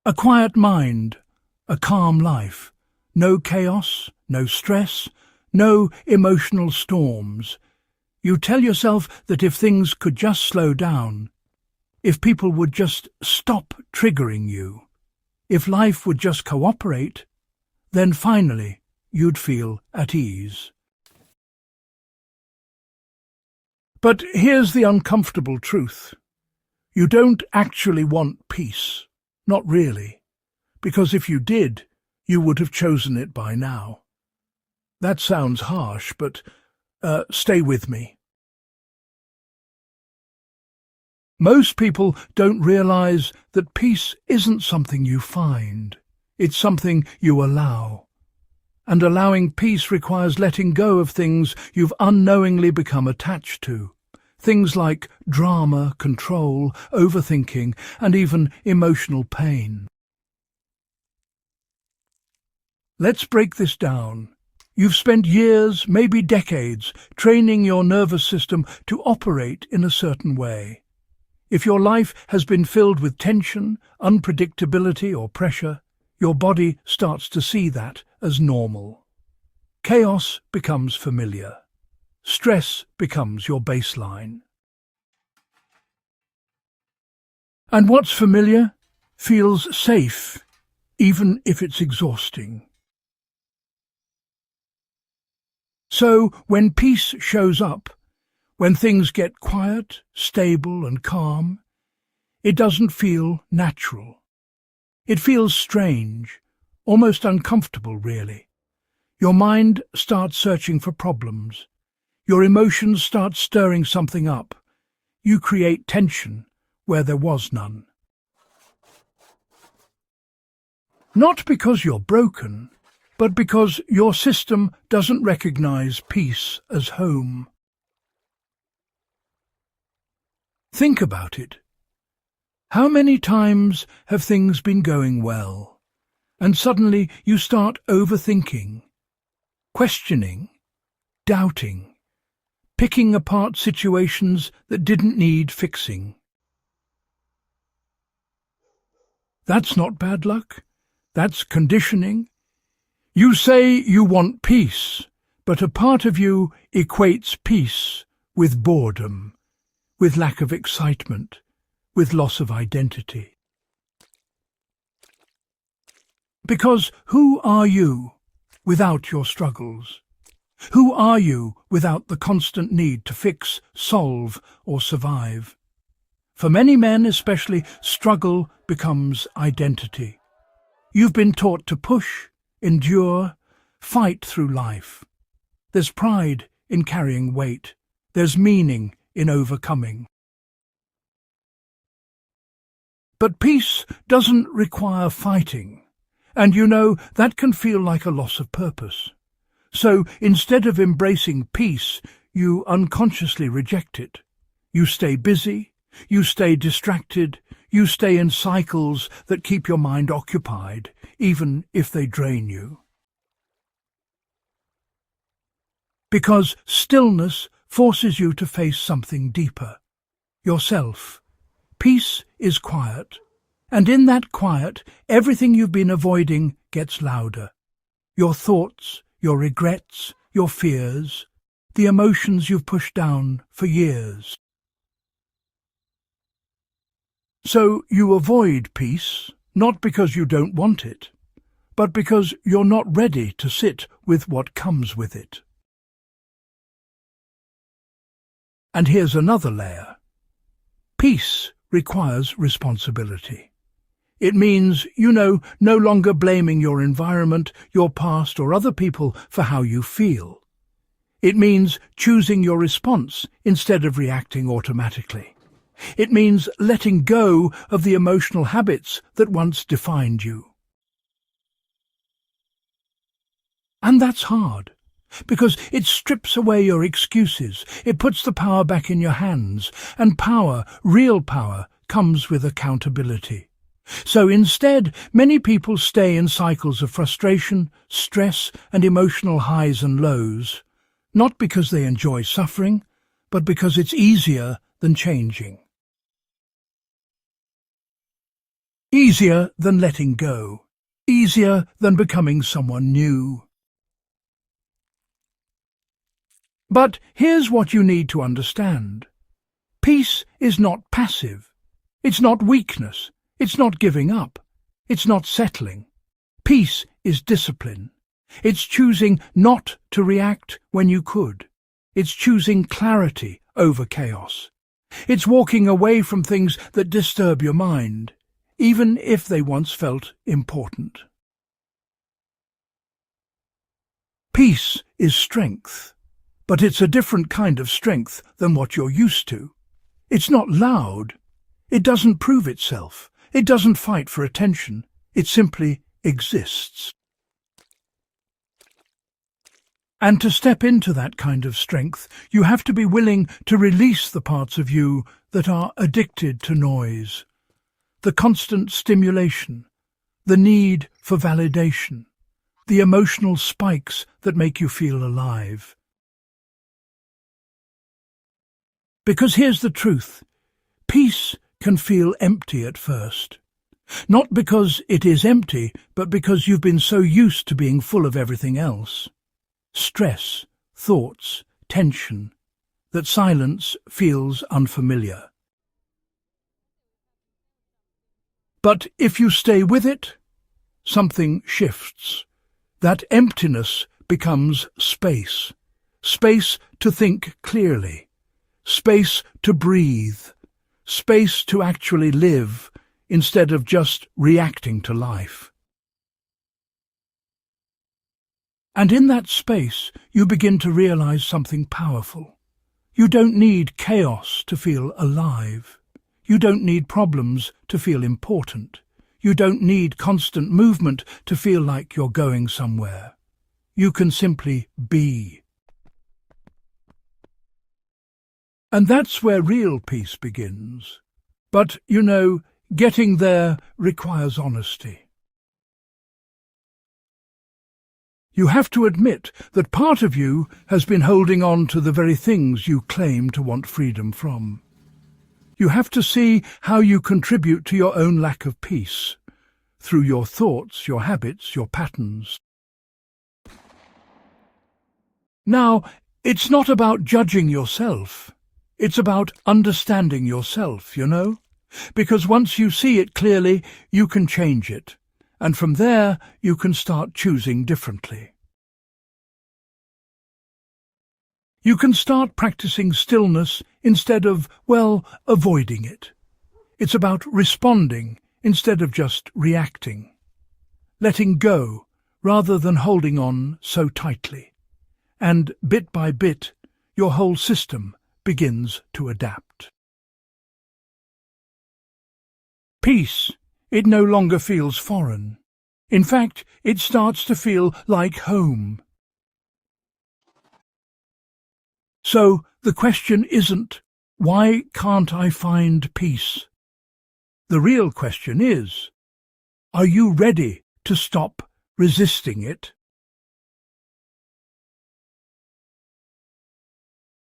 A quiet mind, a calm life, no chaos, no stress, no emotional storms. You tell yourself that if things could just slow down, if people would just stop triggering you, if life would just cooperate, then finally you'd feel at ease. But here's the uncomfortable truth. You don't actually want peace. Not really. Because if you did, you would have chosen it by now. That sounds harsh, but stay with me. Most people don't realize that peace isn't something you find. It's something you allow. And allowing peace requires letting go of things you've unknowingly become attached to. Things like drama, control, overthinking, and even emotional pain. Let's break this down. You've spent years, maybe decades, training your nervous system to operate in a certain way. If your life has been filled with tension, unpredictability, or pressure, your body starts to see that as normal. Chaos becomes familiar. Stress becomes your baseline. And what's familiar feels safe, even if it's exhausting. So when peace shows up, when things get quiet, stable and calm, it doesn't feel natural. It feels strange, almost uncomfortable really. Your mind starts searching for problems. Your emotions start stirring something up. You create tension where there was none. Not because you're broken, but because your system doesn't recognize peace as home. Think about it. How many times have things been going well, and suddenly you start overthinking, questioning, doubting, picking apart situations that didn't need fixing? That's not bad luck. That's conditioning. You say you want peace, but a part of you equates peace with boredom, with lack of excitement, with loss of identity. Because who are you without your struggles? Who are you without the constant need to fix, solve, or survive? For many men especially, struggle becomes identity. You've been taught to push, endure, fight through life. There's pride in carrying weight. There's meaning in overcoming. But peace doesn't require fighting, and you know that can feel like a loss of purpose. So instead of embracing peace, you unconsciously reject it. You stay busy, you stay distracted, you stay in cycles that keep your mind occupied, even if they drain you. Because stillness forces you to face something deeper, yourself. Peace is quiet, and in that quiet, everything you've been avoiding gets louder. Your thoughts, your regrets, your fears, the emotions you've pushed down for years. So you avoid peace, not because you don't want it, but because you're not ready to sit with what comes with it. And here's another layer. Peace requires responsibility. It means, no longer blaming your environment, your past, or other people for how you feel. It means choosing your response instead of reacting automatically. It means letting go of the emotional habits that once defined you. And that's hard, because it strips away your excuses. It puts the power back in your hands, and power, real power, comes with accountability. So instead, many people stay in cycles of frustration, stress, and emotional highs and lows, not because they enjoy suffering, but because it's easier than changing. Easier than letting go. Easier than becoming someone new. But here's what you need to understand. Peace is not passive. It's not weakness. It's not giving up. It's not settling. Peace is discipline. It's choosing not to react when you could. It's choosing clarity over chaos. It's walking away from things that disturb your mind, even if they once felt important. Peace is strength, but it's a different kind of strength than what you're used to. It's not loud. It doesn't prove itself. It doesn't fight for attention. It simply exists. And to step into that kind of strength, you have to be willing to release the parts of you that are addicted to noise, the constant stimulation, the need for validation, the emotional spikes that make you feel alive. Because here's the truth, peace can feel empty at first. Not because it is empty, but because you've been so used to being full of everything else. Stress, thoughts, tension, that silence feels unfamiliar. But if you stay with it, something shifts. That emptiness becomes space. Space to think clearly. Space to breathe. Space to actually live instead of just reacting to life. And in that space, you begin to realize something powerful. You don't need chaos to feel alive. You don't need problems to feel important. You don't need constant movement to feel like you're going somewhere. You can simply be. And that's where real peace begins. But, getting there requires honesty. You have to admit that part of you has been holding on to the very things you claim to want freedom from. You have to see how you contribute to your own lack of peace, through your thoughts, your habits, your patterns. Now, it's not about judging yourself. It's about understanding yourself, Because once you see it clearly, you can change it. And from there, you can start choosing differently. You can start practicing stillness instead of, avoiding it. It's about responding instead of just reacting. Letting go rather than holding on so tightly. And bit by bit, your whole system begins to adapt. Peace. It no longer feels foreign. In fact, it starts to feel like home. So the question isn't, why can't I find peace? The real question is, are you ready to stop resisting it?